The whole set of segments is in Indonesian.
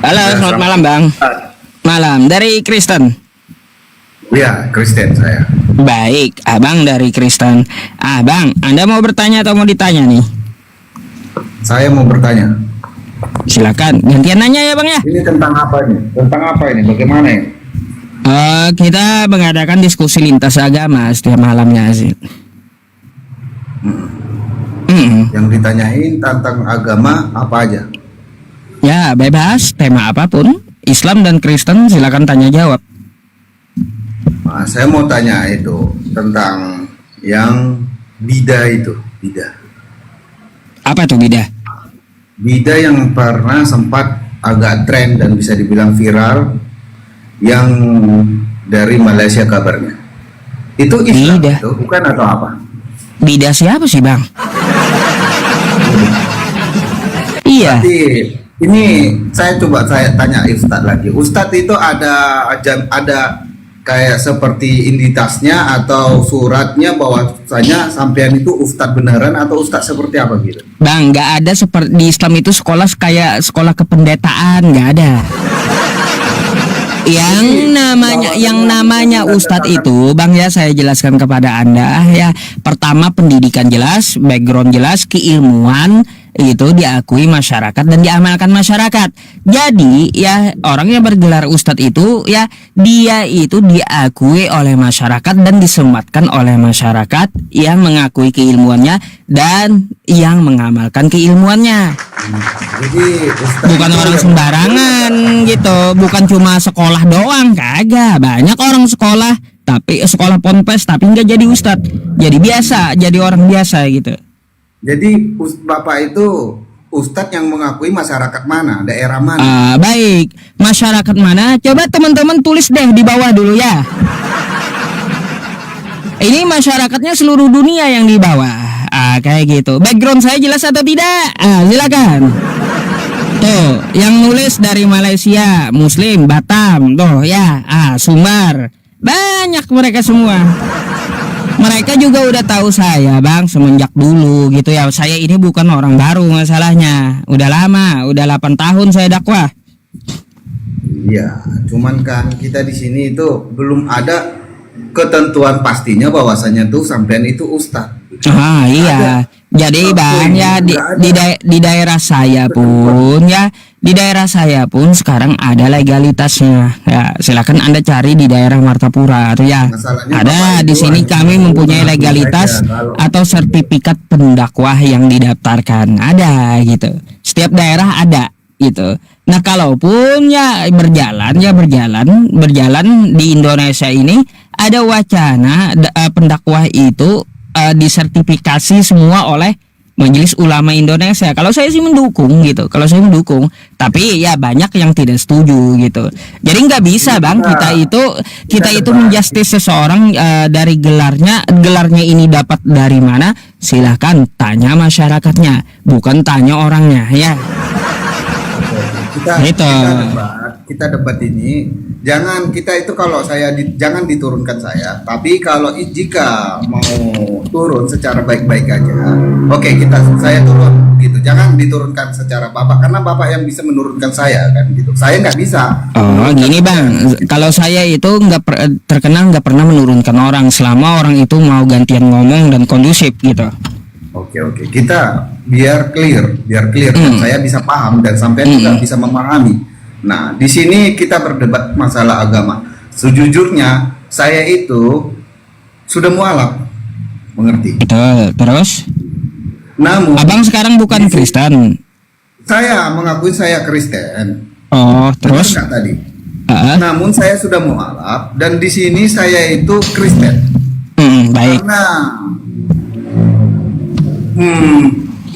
Halo, Ya, selamat selamat malam Bang. malam. Malam, dari Kristen. Ya, Kristen saya. Baik, Abang dari Kristen. Bang, Anda mau bertanya atau mau ditanya nih? Saya mau bertanya. Silakan, gantian nanya ya Bang ya. Ini tentang apa ini? Tentang apa ini? Bagaimana ini? Kita mengadakan diskusi lintas agama setiap malamnya sih. Yang ditanyain tentang agama apa aja? Ya, bebas, tema apapun. Islam dan Kristen silakan tanya jawab. Nah, saya mau tanya itu tentang yang bidah itu. Bidah. Apa tuh beda? Bidah yang pernah sempat agak tren dan bisa dibilang viral, yang dari Malaysia kabarnya. Itu Islam Bidah. itu bukan atau apa? Beda siapa sih Bang? Iya. Berarti ini saya tanya Ustadz lagi. Ustadz itu ada kayak seperti identitasnya atau suratnya bahwasanya sampean itu Ustadz beneran atau Ustadz seperti apa gitu? Bang, nggak ada seperti di Islam itu sekolah kayak sekolah kependetaan, nggak ada. Yang namanya Ustadz itu, Bang ya, saya jelaskan kepada Anda ya. Pertama, pendidikan jelas, background jelas, keilmuan itu diakui masyarakat dan diamalkan masyarakat. Jadi ya, orang yang bergelar Ustadz itu ya, dia itu diakui oleh masyarakat dan disematkan oleh masyarakat yang mengakui keilmuannya dan yang mengamalkan keilmuannya. Jadi Ustadz Bukan itu orang yang- sembarangan gitu, bukan cuma sekolah doang, kagak. Banyak orang sekolah tapi sekolah ponpes tapi nggak jadi ustadz, jadi biasa, jadi orang biasa gitu. Jadi Bapak itu Ustadz yang mengakui masyarakat mana, daerah mana? Baik, masyarakat mana? Coba teman-teman tulis deh di bawah dulu ya. Ini masyarakatnya seluruh dunia yang di bawah. Kayak gitu. Background saya jelas atau tidak? Silakan. Tuh, yang nulis dari Malaysia, Muslim, Batam, tuh ya, Sumbar. Banyak mereka semua. Mereka juga udah tahu saya Bang semenjak dulu gitu ya. Saya ini bukan orang baru masalahnya. Udah lama, udah 8 tahun saya dakwah. Iya, cuman kan kita di sini itu belum ada ketentuan pastinya bahwasanya tuh sampean itu Ustadz. Iya. Jadi Bang ya di daerah saya pun ya, di daerah saya pun sekarang ada legalitasnya. Ya, silakan Anda cari di daerah Martapura tuh ya. Masalahnya Ada Bapak di itu sini harus kami mempunyai mengakui legalitas aja kalau- atau sertifikat pendakwah yang didaftarkan. Ada gitu. Setiap daerah ada gitu. Nah, kalaupun ya berjalan di Indonesia ini ada wacana pendakwah itu disertifikasi semua oleh Majelis Ulama Indonesia. Kalau saya sih mendukung gitu. Kalau saya mendukung, tapi ya banyak yang tidak setuju gitu. Jadi nggak bisa Bang kita itu menjustis seseorang dari gelarnya ini dapat dari mana? Silahkan tanya masyarakatnya, bukan tanya orangnya ya. Kita debat ini, jangan kita itu kalau jangan diturunkan saya, tapi kalau jika mau turun secara baik-baik aja, oke, saya turun gitu, jangan diturunkan secara Bapak, karena Bapak yang bisa menurunkan saya kan gitu, saya nggak bisa. Gini Bang, kalau saya itu terkenal nggak pernah menurunkan orang selama orang itu mau gantian ngomong dan kondusif gitu. Oke, kita biar clear dan saya bisa paham dan sampai juga bisa memahami. Nah, di sini kita berdebat masalah agama. Sejujurnya saya itu sudah mualaf, mengerti. Betul. Terus? Namun Abang sekarang bukan Kristen. saya mengakui saya Kristen. Oh, terus? Benar nggak tadi? Namun Namun saya sudah mualaf dan di sini saya itu Kristen. Baik. Karena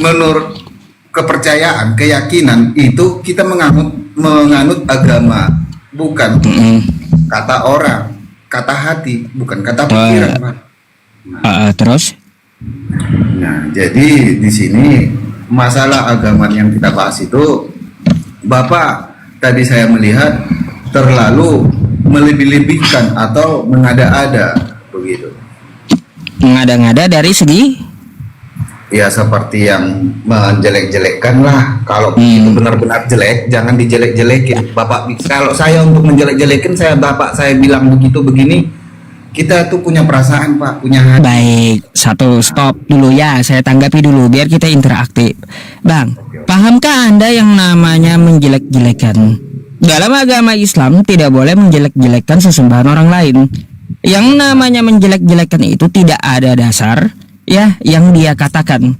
menurut kepercayaan, keyakinan itu kita menganut agama, bukan kata orang, kata hati, bukan kata pikiran, Pak. Terus? Nah, jadi di sini masalah agama yang kita bahas itu, Bapak tadi saya melihat terlalu melebih-lebihkan atau mengada-ada begitu. Mengada-ngada dari segi? ya seperti yang menjelek-jelekkan lah. Kalau itu benar-benar jelek, jangan dijelek-jelekin. Bapak, kalau saya untuk menjelek-jelekin, bapak saya bilang begitu begini, kita tuh punya perasaan Pak, punya hati. Baik, satu stop dulu ya, saya tanggapi dulu biar kita interaktif. Bang, pahamkah Anda yang namanya menjelek-jelekan? Dalam agama Islam tidak boleh menjelek-jelekan sesembahan orang lain. Yang namanya menjelek-jelekan itu tidak ada dasar ya yang dia katakan.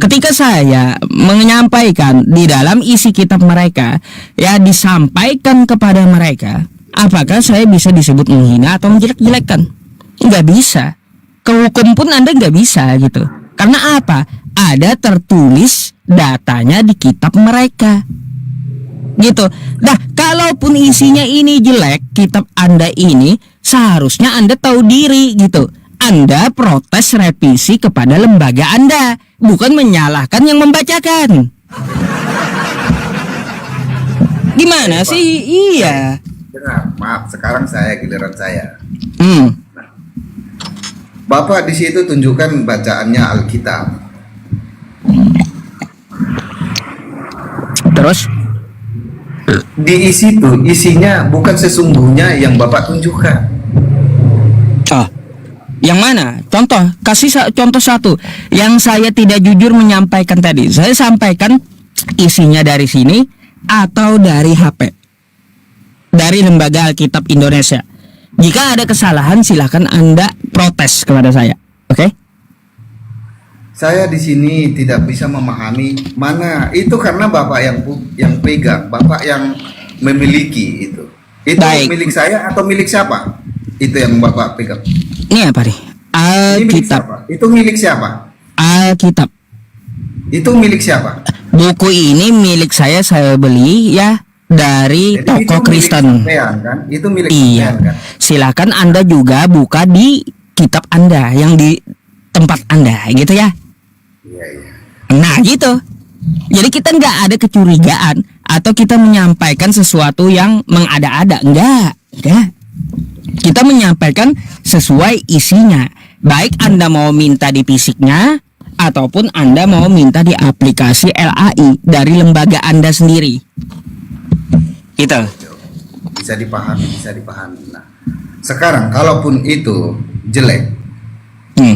Ketika saya menyampaikan di dalam isi kitab mereka, ya disampaikan kepada mereka, apakah saya bisa disebut menghina atau menjelek-jelekan? Nggak bisa. Ke hukum pun Anda nggak bisa gitu. Karena apa? Ada tertulis datanya di kitab mereka. Gitu. Nah, kalaupun isinya ini jelek, kitab Anda ini seharusnya Anda tahu diri gitu. Anda protes revisi kepada lembaga Anda, bukan menyalahkan yang membacakan. Gimana sih? Iya. Dengar, maaf, sekarang giliran saya. Hmm. Bapak di situ tunjukkan bacaannya Alkitab. Terus? Di situ isinya bukan sesungguhnya yang Bapak tunjukkan. Oh, yang mana? Contoh, kasih contoh satu yang saya tidak jujur menyampaikan tadi. Saya sampaikan isinya dari sini atau dari HP, dari Lembaga Alkitab Indonesia. Jika ada kesalahan, silakan Anda protes kepada saya. Oke? Saya di sini tidak bisa memahami mana itu karena Bapak yang pegang, Bapak yang memiliki itu. Itu Baik. milik saya atau milik siapa? Itu yang Bapak pegang. Ini apa nih? Ini milik Alkitab. siapa? Itu milik siapa? Alkitab. Itu milik siapa? Buku ini milik saya beli ya dari Jadi toko itu milik Kristen. sampean, kan? Itu milik Iya. sampean, kan? Silakan Anda juga buka di kitab Anda yang di tempat Anda gitu ya. Iya, iya. Nah gitu. Jadi kita nggak ada kecurigaan atau kita menyampaikan sesuatu yang mengada-ada. Enggak. Kita menyampaikan sesuai isinya. Baik Anda mau minta di fisiknya ataupun Anda mau minta di aplikasi LAI dari lembaga Anda sendiri. Gitu. Bisa dipahami, bisa dipahami. Nah, sekarang kalaupun itu jelek,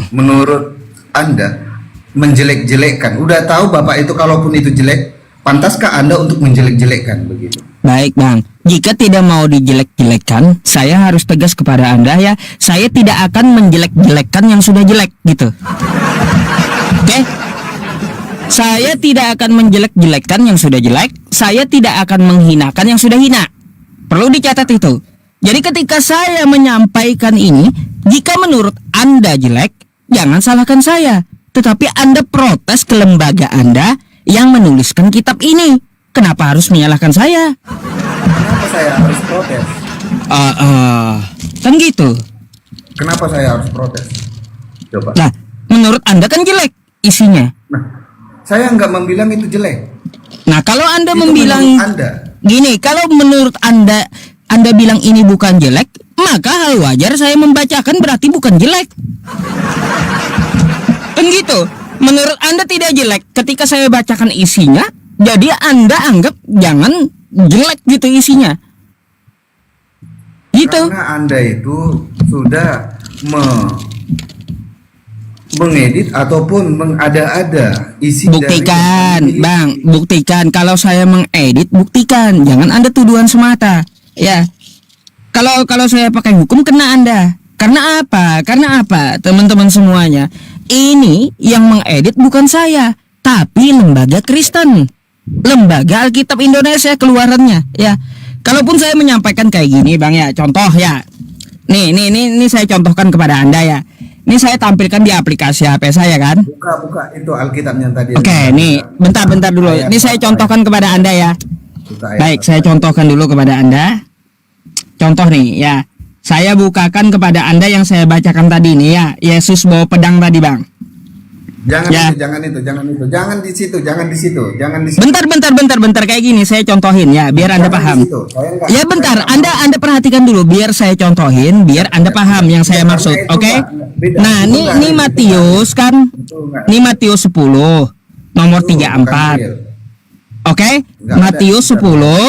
menurut Anda menjelek-jelekkan, udah tahu Bapak itu kalaupun itu jelek, pantaskah Anda untuk menjelek-jelekkan begitu? Baik Bang, jika tidak mau dijelek-jelekkan, saya harus tegas kepada Anda ya, saya tidak akan menjelek-jelekkan yang sudah jelek gitu. Oke? Saya tidak akan menjelek-jelekkan yang sudah jelek, saya tidak akan menghinakan yang sudah hina. Perlu dicatat itu. Jadi ketika saya menyampaikan ini, jika menurut Anda jelek, jangan salahkan saya, tetapi Anda protes ke lembaga Anda yang menuliskan kitab ini. Kenapa harus menyalahkan saya? Kenapa saya harus protes? Kan gitu. Kenapa saya harus protes? Coba. Nah, menurut Anda kan jelek isinya. Nah, saya nggak membilang itu jelek. Nah, kalau Anda Itu membilang menurut Anda. gini, kalau menurut Anda bilang ini bukan jelek, maka hal wajar saya membacakan berarti bukan jelek. Kan gitu. Menurut Anda tidak jelek ketika saya bacakan isinya, jadi Anda anggap jangan jelek gitu isinya. Gitu. Karena Anda itu sudah mengedit ataupun mengada-ada isi Buktikan, dari Bang, buktikan. Kalau saya mengedit, buktikan. Jangan Anda tuduhan semata. Ya. Kalau saya pakai hukum kena Anda. Karena apa? Karena apa? Teman-teman semuanya. Ini yang mengedit bukan saya, tapi lembaga Kristen. Lembaga Alkitab Indonesia keluarannya, ya. Kalaupun saya menyampaikan kayak gini, Bang ya, contoh ya. Nih saya contohkan kepada Anda ya. Ini saya tampilkan di aplikasi HP saya kan. Buka itu Alkitabnya tadi. Oke, nih bentar dulu. Ini saya contohkan kepada Anda ya. Baik, saya contohkan dulu kepada Anda. Contoh nih ya. Saya bukakan kepada Anda yang saya bacakan tadi nih ya. Yesus bawa pedang tadi, Bang. Jangan Ya. itu, jangan itu, jangan itu, jangan di situ, jangan di situ, jangan di situ. Bentar kayak gini saya contohin ya biar Anda Jangan di paham. situ. Saya nggak- Ya saya bentar, nggak Anda perhatikan dulu biar saya contohin biar Anda paham yang saya Karena maksud, itu oke? beda. Nah, Itu ini nggak- Matius kan, itu nggak- ini Matius 10 nomor itu bukan 34. real. Oke? Nggak Matius ada. 10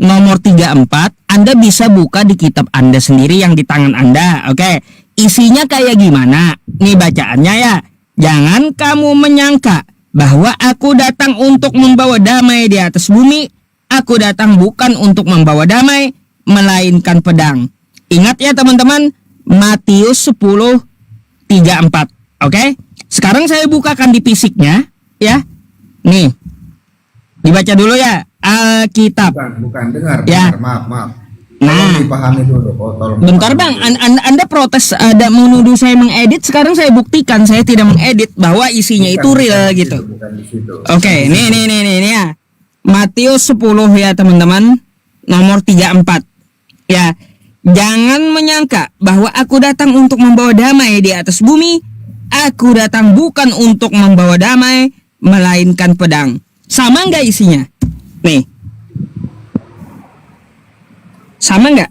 nomor 34, Anda bisa buka di kitab Anda sendiri yang di tangan Anda, oke? Isinya kayak gimana? Nih bacaannya ya. Jangan kamu menyangka bahwa aku datang untuk membawa damai di atas bumi. Aku datang bukan untuk membawa damai, melainkan pedang. Ingat ya teman-teman, Matius 10:34. Oke? Sekarang saya bukakan di fisiknya ya. Nih. Dibaca dulu ya Alkitab. Bukan, dengar, Ya. dengar. Maaf. Nah. Tolong dipahami dulu. Oh, tolong Bentar dipahami bang, dulu. anda protes ada menuduh saya mengedit. Sekarang saya buktikan saya tidak mengedit bahwa isinya Bukan, itu real bukan di gitu. situ, bukan di situ. Oke, nih ya. Matius 10 ya teman-teman, nomor 34. Ya, jangan menyangka bahwa aku datang untuk membawa damai di atas bumi. Aku datang bukan untuk membawa damai, melainkan pedang. Sama nggak isinya? Nih. Sama nggak?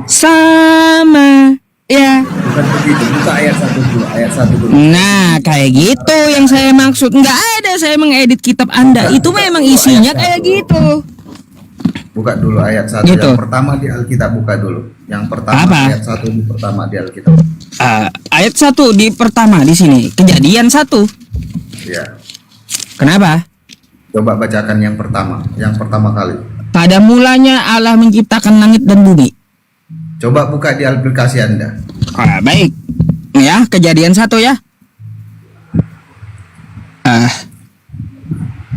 Sama. Ya. Bukan begitu. Buka ayat 1 dulu, ayat 1 dulu. Nah, kayak gitu yang saya maksud. Nggak ada saya mengedit kitab Anda. Itu memang isinya kayak gitu. Buka dulu ayat 1 Gitu. yang pertama di Alkitab, buka dulu. Yang pertama Apa? ayat 1 di pertama di Alkitab. Ayat 1 di pertama di sini. Kejadian 1. Ya. Kenapa? Coba bacakan yang pertama kali. Pada mulanya Allah menciptakan langit dan bumi. Coba buka di aplikasi Anda. Baik. Ya, kejadian 1 ya.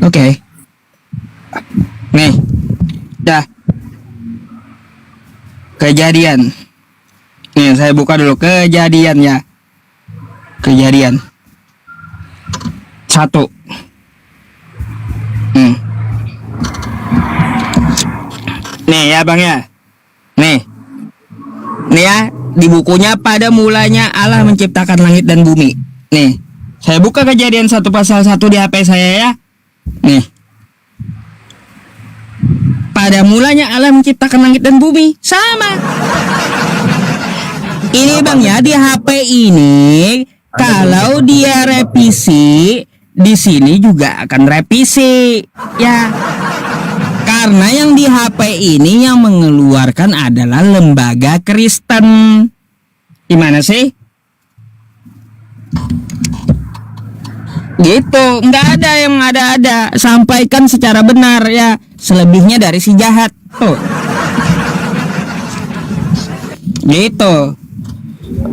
Oke. Nih. Dah. Kejadian. Nih, saya buka dulu kejadian ya. Kejadian 1. Nih ya bang ya. Nih ya, di bukunya pada mulanya Allah menciptakan langit dan bumi. Nih, saya buka kejadian 1 pasal 1 di HP saya ya. Nih. Pada mulanya Allah menciptakan langit dan bumi. Sama. Ini bang ya, di HP ini kalau dia revisi, di sini juga akan revisi. Ya. Karena yang di HP ini yang mengeluarkan adalah lembaga Kristen. Gimana sih? Gitu, nggak ada yang ada-ada. Sampaikan secara benar ya. Selebihnya dari si jahat. Tuh. Gitu.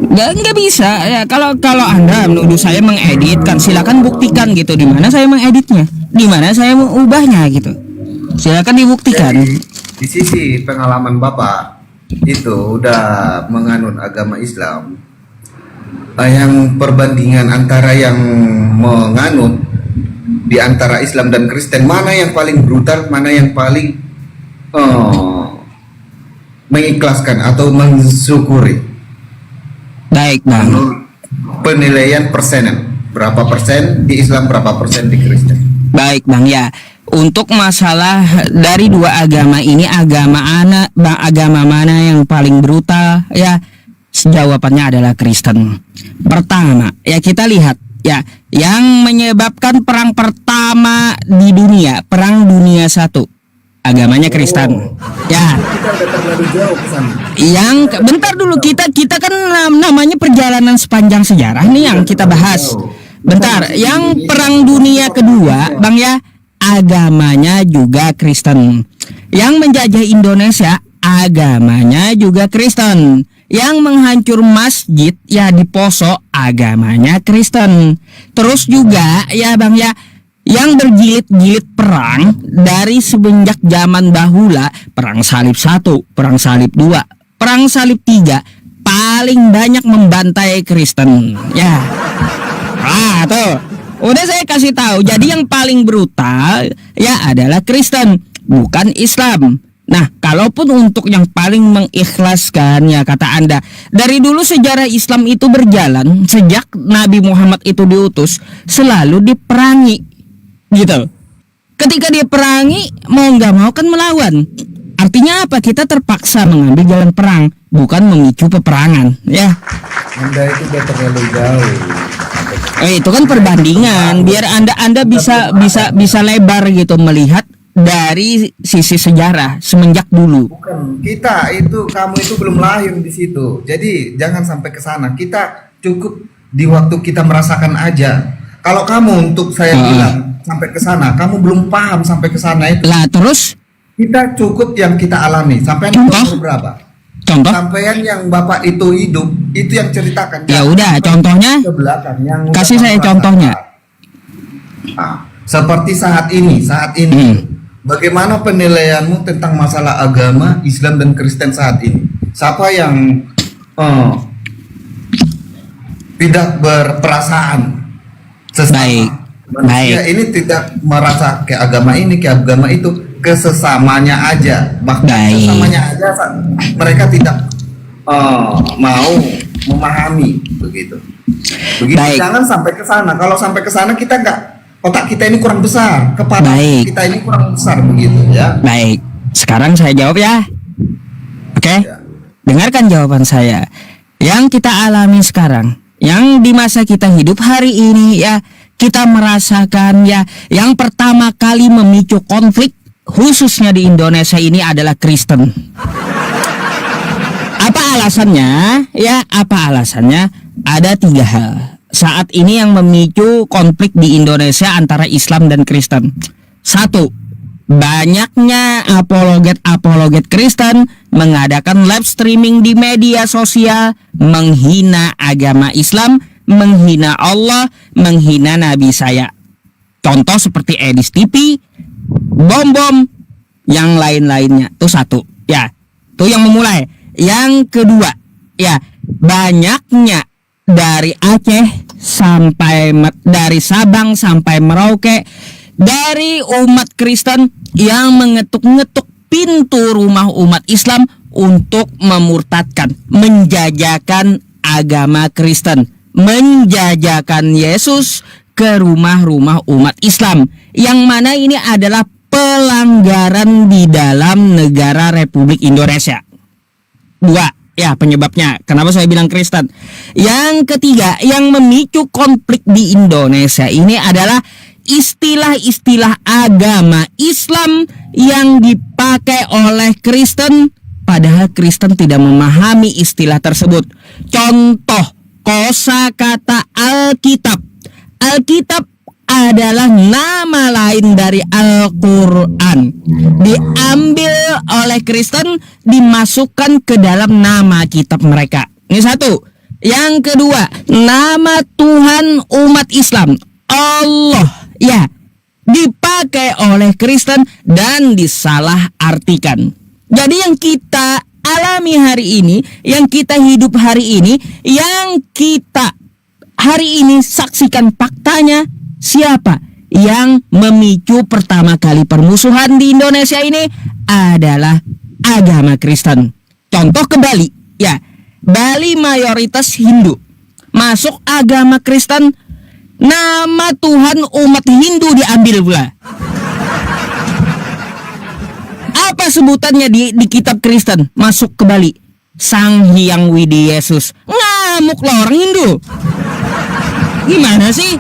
Nggak bisa ya. Kalau Anda menuduh saya mengeditkan, silakan buktikan gitu. Di mana saya mengeditnya? Di mana saya mengubahnya gitu. Silakan dibuktikan. Jadi, di sisi pengalaman Bapak itu udah menganut agama Islam, yang perbandingan antara yang menganut di antara Islam dan Kristen, mana yang paling brutal, mana yang paling mengikhlaskan atau mensyukuri? Baik bang. Menurut penilaian persenan, berapa persen di Islam, berapa persen di Kristen? Baik bang ya. Untuk masalah dari dua agama ini, agama mana yang paling brutal ya? Jawabannya adalah Kristen. Pertama ya, kita lihat ya, yang menyebabkan perang pertama di dunia, perang dunia 1, agamanya Kristen. Ya. Kita udah terlalu jauh ke sana. Yang bentar dulu, kita kan namanya perjalanan sepanjang sejarah nih yang kita bahas. Bentar, yang perang dunia kedua, bang ya, agamanya juga Kristen. Yang menjajah Indonesia, agamanya juga Kristen. Yang menghancur masjid ya di Poso, agamanya Kristen. Terus juga ya bang ya, yang berjilid-jilid perang dari semenjak zaman bahula, perang salib 1, perang salib 2, perang salib 3, paling banyak membantai Kristen. Ya. Tuh. Udah saya kasih tahu. Jadi yang paling brutal ya adalah Kristen, bukan Islam. Nah, kalaupun untuk yang paling mengikhlaskan, ya kata Anda, dari dulu sejarah Islam itu berjalan, sejak Nabi Muhammad itu diutus, selalu diperangi, gitu. Ketika dia perangi, mau nggak mau kan melawan. Artinya apa? Kita terpaksa mengambil jalan perang, bukan memicu peperangan, ya. Anda itu udah terlalu jauh. Itu kan perbandingan, biar Anda bisa lebar gitu melihat dari sisi sejarah semenjak dulu. Bukan, kamu itu belum lahir di situ. Jadi jangan sampai ke sana. Kita cukup di waktu kita merasakan aja. Kalau kamu untuk saya bilang sampai ke sana, kamu belum paham sampai ke sana itu. Lah terus Kita cukup yang kita alami. Sampai umur berapa? Contoh? Sampean yang bapak itu hidup, itu yang ceritakan. Ya udah, contohnya ke belakang, yang kasih saya merasakan. contohnya. Nah, seperti saat ini. Bagaimana penilaianmu tentang masalah agama Islam dan Kristen saat ini? Siapa yang tidak berperasaan sesama? Baik. Manusia ini tidak merasa ke agama ini, ke agama itu, kesesamanya aja. Bahkan Baik. sesamanya aja mereka tidak mau memahami begitu. Baik. Jangan sampai ke sana. Kalau sampai ke sana kita nggak, otak kita ini kurang besar, kepala Baik. kita ini kurang besar begitu ya. Baik, sekarang saya jawab ya. Oke, Ya. dengarkan jawaban saya. Yang kita alami sekarang, yang di masa kita hidup hari ini ya, kita merasakan ya, yang pertama kali memicu konflik khususnya di Indonesia ini adalah Kristen. Apa alasannya? Ya, apa alasannya? Ada 3 hal. Saat ini yang memicu konflik di Indonesia antara Islam dan Kristen. 1. Banyaknya apologet Kristen mengadakan live streaming di media sosial, menghina agama Islam, menghina Allah, menghina Nabi saya. Contoh seperti Edis TV, Bom, yang lain-lainnya. Itu 1. Ya, itu yang memulai. Yang kedua, ya, banyaknya dari Aceh dari Sabang sampai Merauke, dari umat Kristen yang mengetuk-ngetuk pintu rumah umat Islam untuk memurtadkan, menjajakan agama Kristen, menjajakan Yesus ke rumah-rumah umat Islam, yang mana ini adalah pelanggaran di dalam negara Republik Indonesia. 2. Ya, penyebabnya. Kenapa saya bilang Kristen? Yang ketiga, yang memicu konflik di Indonesia ini adalah istilah-istilah agama Islam yang dipakai oleh Kristen, padahal Kristen tidak memahami istilah tersebut. Contoh, kosakata Alkitab. Alkitab adalah nama lain dari Al-Quran, diambil oleh Kristen, dimasukkan ke dalam nama kitab mereka. Ini 1. Yang kedua, nama Tuhan umat Islam, Allah, ya, dipakai oleh Kristen dan disalahartikan. Jadi yang kita alami hari ini, yang kita hidup hari ini, yang kita hari ini saksikan faktanya, siapa yang memicu pertama kali permusuhan di Indonesia ini adalah agama Kristen. Contoh ke Bali, ya, Bali mayoritas Hindu, masuk agama Kristen, nama Tuhan umat Hindu diambil pula. Apa sebutannya di kitab Kristen masuk ke Bali? Sang Hyang Widi Yesus. Ngamuk lah orang Hindu. Gimana sih?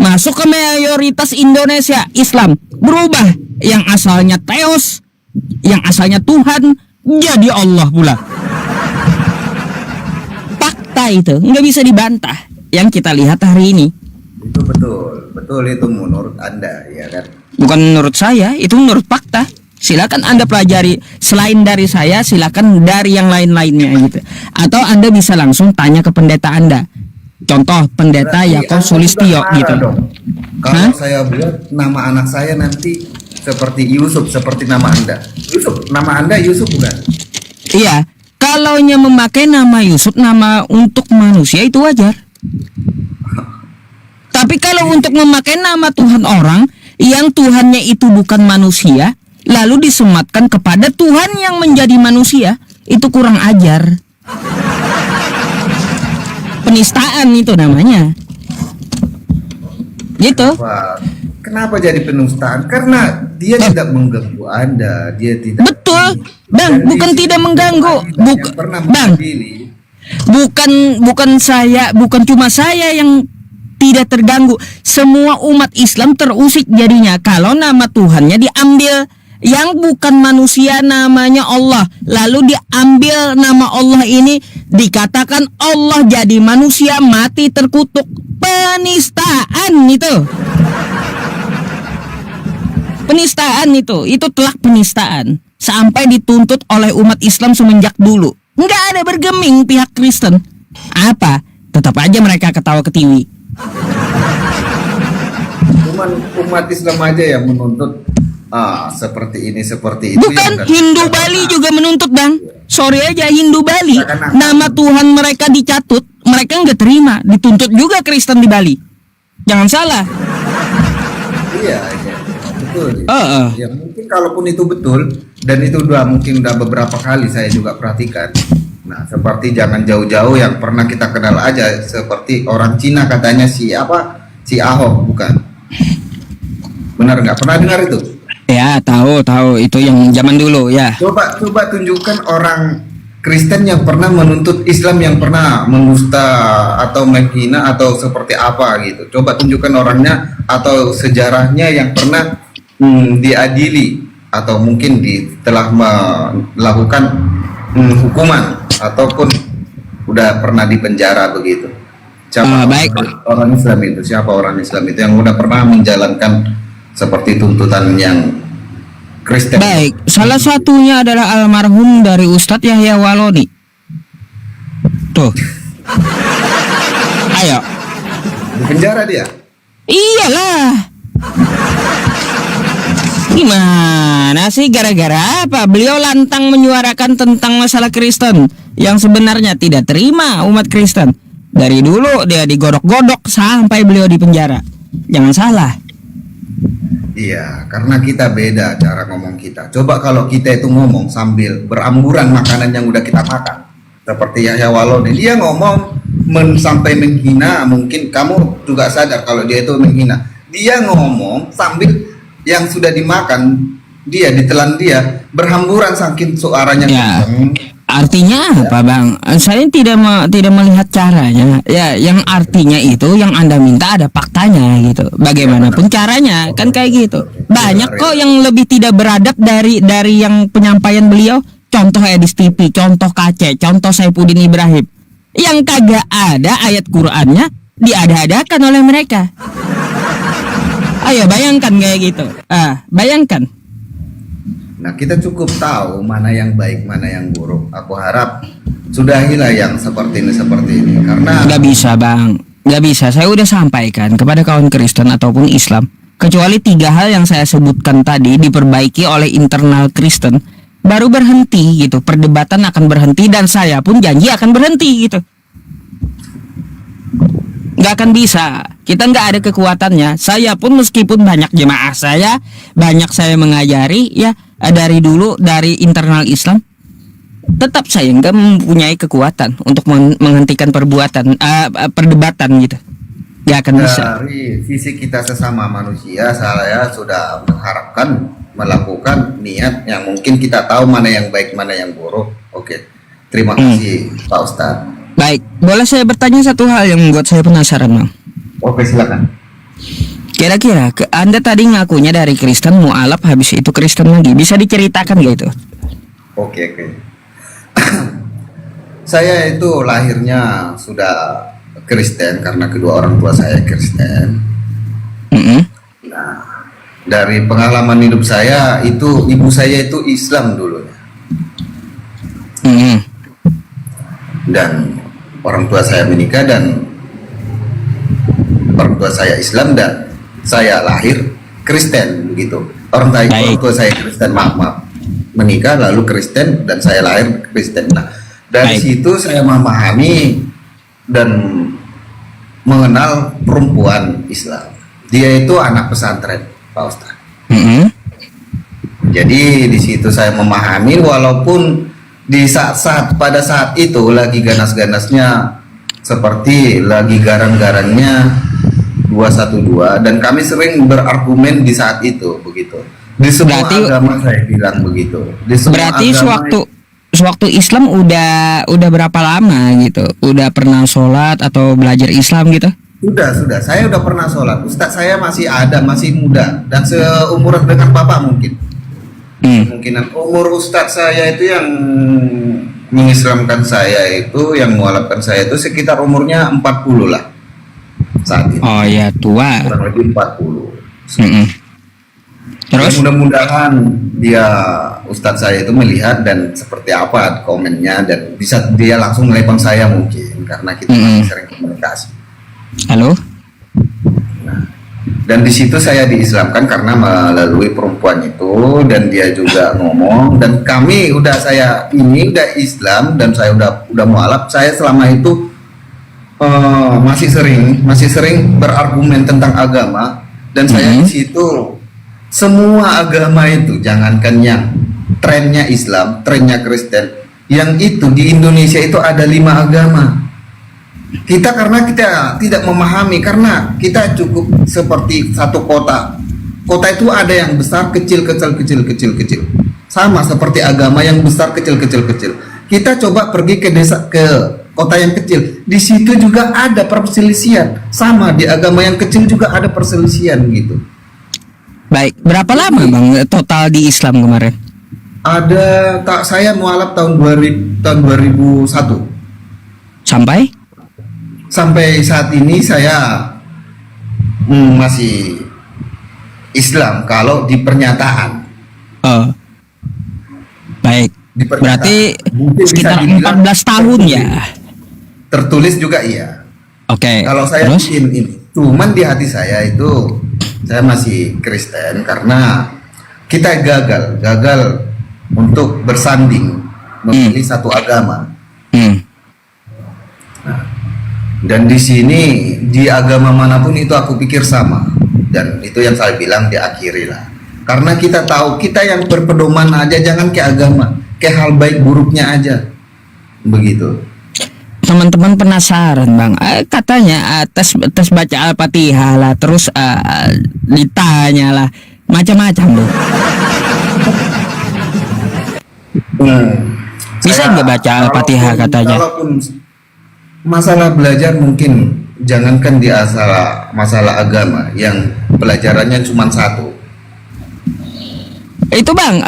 Masuk ke mayoritas Indonesia Islam, berubah, yang asalnya Theos, yang asalnya Tuhan, jadi Allah pula. Fakta itu nggak bisa dibantah yang kita lihat hari ini. Itu betul itu menurut Anda, ya kan? Bukan menurut saya, itu menurut fakta. Silakan Anda pelajari. Selain dari saya, silakan dari yang lain-lainnya gitu. Atau Anda bisa langsung tanya ke pendeta Anda. Contoh pendeta Yakob Sulistyo gitu. Kalau saya buat nama anak saya nanti seperti Yusuf, seperti nama Anda. Yusuf, nama Anda Yusuf bukan? Iya, kalaunya memakai nama Yusuf, nama untuk manusia itu wajar. Tapi kalau untuk memakai nama Tuhan orang, yang Tuhannya itu bukan manusia, lalu disematkan kepada Tuhan yang menjadi manusia, itu kurang ajar. Penistaan itu namanya. Gitu. Kenapa jadi penistaan? Karena dia tidak mengganggu Anda, dia tidak. Betul, Bang, bukan tidak mengganggu. Bang, bukan cuma saya yang tidak terganggu. Semua umat Islam terusik jadinya kalau nama Tuhannya diambil yang bukan manusia, namanya Allah. Lalu diambil nama Allah ini, dikatakan Allah jadi manusia, mati terkutuk. Penistaan itu. Penistaan itu telak penistaan. Sampai dituntut oleh umat Islam semenjak dulu. Nggak ada bergeming pihak Kristen. Apa? Tetap aja mereka ketawa ketiwi. Cuman umat Islam aja yang menuntut seperti ini, seperti itu. Bukan, Hindu Bali juga menuntut, Bang. Sorry aja, Hindu Bali, nama Tuhan mereka dicatut, mereka nggak terima. Dituntut juga Kristen di Bali. Jangan salah. Iya, betul. Uh-uh. Ya mungkin kalaupun itu betul, dan itu mungkin udah beberapa kali saya juga perhatikan. Nah, seperti jangan jauh-jauh yang pernah kita kenal aja, seperti orang Cina katanya si Ahok, bukan? Benar nggak? Pernah dengar itu? Ya, tahu itu yang zaman dulu ya. Coba tunjukkan orang Kristen yang pernah menuntut Islam, yang pernah mendusta atau menghina atau seperti apa gitu. Coba tunjukkan orangnya atau sejarahnya yang pernah diadili atau mungkin telah melakukan hukuman ataupun udah pernah dipenjara begitu. Siapa baik. orang Islam itu? Siapa orang Islam itu yang udah pernah menjalankan seperti tuntutan yang Kristen? Baik, salah satunya adalah almarhum dari Ustadz Yahya Waloni. Tuh. Ayo. Di penjara dia? Iyalah. Gimana sih, gara-gara apa? Beliau lantang menyuarakan tentang masalah Kristen yang sebenarnya tidak terima umat Kristen. Dari dulu dia digodok-godok sampai beliau di penjara. Jangan salah. Iya, karena kita beda cara ngomong kita. Coba kalau kita itu ngomong sambil beramburan makanan yang udah kita makan, seperti Yahya Waloni, dia ngomong sampai menghina. Mungkin kamu juga sadar kalau dia itu menghina. Dia ngomong sambil yang sudah dimakan, dia ditelan, dia berhamburan saking suaranya Ya. kenceng. Artinya apa, Bang? Saya tidak melihat caranya. Ya, yang artinya itu yang Anda minta ada faktanya gitu. Bagaimanapun caranya, kan kayak gitu. Banyak kok yang lebih tidak beradab dari yang penyampaian beliau. Contoh Edis TV, contoh KC, contoh Saifuddin Ibrahim. Yang kagak ada ayat Qur'annya diada-adakan oleh mereka. Ayo bayangkan kayak gitu. Bayangkan. Nah, kita cukup tahu mana yang baik, mana yang buruk. Aku harap sudahilah yang seperti ini karena Nggak bisa, Bang. Nggak bisa. Saya udah sampaikan kepada kawan Kristen ataupun Islam. Kecuali 3 hal yang saya sebutkan tadi diperbaiki oleh internal Kristen, baru berhenti gitu. Perdebatan akan berhenti dan saya pun janji akan berhenti gitu. Nggak akan bisa. Kita nggak ada kekuatannya. Saya pun meskipun banyak jemaah saya, banyak saya mengajari ya dari dulu dari internal Islam, tetap saya nggak mempunyai kekuatan untuk menghentikan perdebatan gitu. Nggak akan bisa. dari sisi kita sesama manusia, saya sudah mengharapkan melakukan niat yang mungkin kita tahu mana yang baik, mana yang buruk. Oke, terima kasih Pak Ustadz. Baik, boleh saya bertanya satu hal yang membuat saya penasaran, Bang? Oke, silakan. Kira-kira Anda tadi ngakunya dari Kristen mualaf, habis itu Kristen lagi. Bisa diceritakan gak itu? Oke. Saya itu lahirnya sudah Kristen karena kedua orang tua saya Kristen. Nah, dari pengalaman hidup saya itu ibu saya itu Islam dulunya. Dan orang tua saya menikah dan orang tua saya Islam dan saya lahir Kristen begitu. Orang tua saya Kristen, maaf, menikah lalu Kristen dan saya lahir Kristen. Nah, dari situ saya memahami dan mengenal perempuan Islam. Dia itu anak pesantren, Pak Ustadz. Jadi di situ saya memahami, walaupun di pada saat itu lagi ganas-ganasnya, seperti lagi garang-garangnya 212, dan kami sering berargumen di saat itu begitu. Di semua Berarti agama saya bilang begitu. Di semua berarti agama sewaktu Islam udah berapa lama gitu? Udah pernah sholat atau belajar Islam gitu? sudah. Saya udah pernah sholat. Ustadz saya masih ada, masih muda dan seumuran dengan bapak mungkin. Kemungkinan umur ustadz saya itu yang mengislamkan saya itu, yang mualafkan saya itu sekitar umurnya 40 lah saat ini. Oh ya, tua. Kurang lebih 40. Mm-mm. Terus? Ya, mudah-mudahan dia ustadz saya itu melihat dan seperti apa komennya, dan bisa dia langsung nelpon saya mungkin karena kita masih sering komunikasi. Halo? Dan di situ saya diislamkan karena melalui perempuan itu, dan dia juga ngomong, dan kami saya ini udah Islam dan saya udah mualaf. Saya selama itu masih sering berargumen tentang agama, dan saya di situ semua agama itu, jangankan yang trennya Islam, trennya Kristen, yang itu di Indonesia itu ada 5 agama. Karena kita tidak memahami, karena kita cukup seperti satu kota. Kota itu ada yang besar, kecil, sama seperti agama yang besar, kecil. Kita coba pergi ke desa, ke kota yang kecil, di situ juga ada perselisihan. Sama di agama yang kecil juga ada perselisihan gitu. Baik, berapa lama Bang total di Islam kemarin? Saya mualaf tahun 2001. Sampai saat ini saya masih Islam kalau di pernyataan. Oh. Baik. Berarti sekitar 14 tahun ya. Tertulis juga iya. Oke. Kalau saya Terus? ini, cuman di hati saya itu saya masih Kristen karena kita gagal untuk bersanding memilih satu agama. Dan di sini di agama manapun itu aku pikir sama, dan itu yang saya bilang diakhiri lah. Karena kita tahu, kita yang berpedoman aja, jangan ke agama, ke hal baik buruknya aja, begitu. Teman-teman penasaran Bang, katanya tes baca Al-Fatihah lah, terus ditanya lah macam-macam loh. Bisa nggak baca Al-Fatihah katanya? Kalaupun masalah belajar mungkin jangankan di masalah agama yang pelajarannya cuma satu. Itu Bang,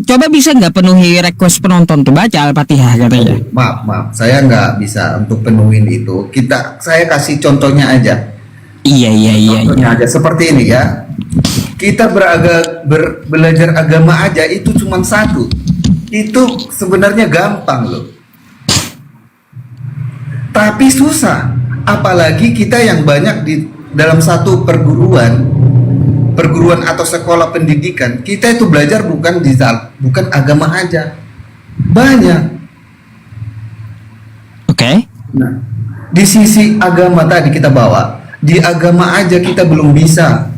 coba bisa nggak penuhi request penonton tuh baca Al-Fatihah katanya? Maaf, saya nggak bisa untuk penuhin itu. Saya kasih contohnya aja. Iya. Contohnya aja seperti ini ya. Kita belajar agama aja itu cuma satu. Itu sebenarnya gampang loh. Tapi susah, apalagi kita yang banyak di dalam satu perguruan atau sekolah pendidikan. Kita itu belajar bukan agama aja, banyak. Oke. Nah, di sisi agama tadi kita bawa, di agama aja kita belum bisa.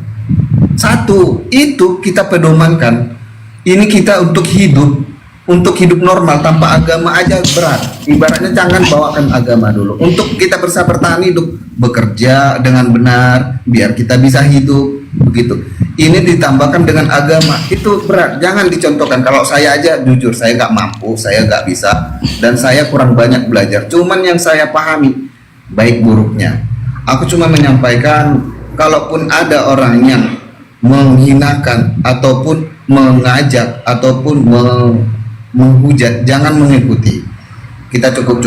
Satu, itu kita pedomankan. Ini kita untuk hidup normal tanpa agama aja berat. Ibaratnya jangan bawakan agama dulu. Untuk kita bisa bertahan hidup, bekerja dengan benar, biar kita bisa hidup, begitu. Ini ditambahkan dengan agama, itu berat. Jangan dicontohkan. Kalau saya aja jujur, saya nggak mampu, saya nggak bisa, dan saya kurang banyak belajar. Cuman yang saya pahami baik buruknya. Aku cuma menyampaikan, kalaupun ada orang yang menghinakan ataupun mengajak ataupun menghujat, jangan mengikuti. Kita cukup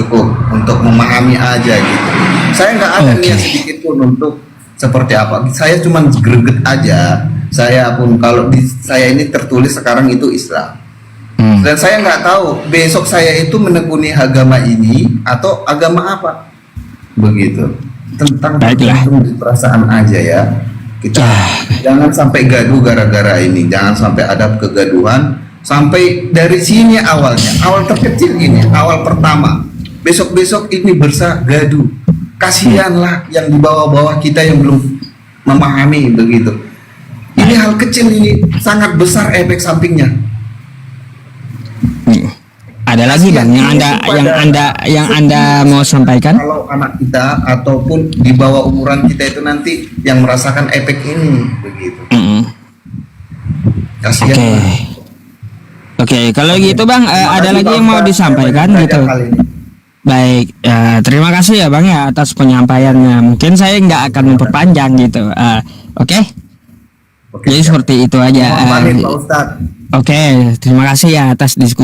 untuk memahami aja gitu. Saya nggak ada niat sedikit pun untuk seperti apa. Saya cuma greget aja. Saya pun kalau saya ini tertulis sekarang itu Islam. Dan saya nggak tahu besok saya itu menekuni agama ini atau agama apa. Begitu. Tentang perasaan aja ya. Kita jangan sampai gaduh gara-gara ini. Jangan sampai ada kegaduhan. Sampai dari sini awal terkecil ini, awal pertama. Besok-besok ini gaduh. Kasihanlah yang di bawah-bawah kita yang belum memahami begitu. Ini hal kecil ini sangat besar efek sampingnya. Ada lagi bang yang anda mau sampaikan? Kalau anak kita ataupun di bawah umuran kita itu nanti yang merasakan efek ini begitu. Kasihan. Oke, kalau gitu bang, ada lagi yang mau disampaikan gitu? Baik, terima kasih ya bang ya atas penyampaiannya. Mungkin saya nggak akan memperpanjang gitu. Oke. Jadi siap. seperti itu aja. Mohon pamit, Pak Ustadz. Oke, terima kasih ya atas diskusi.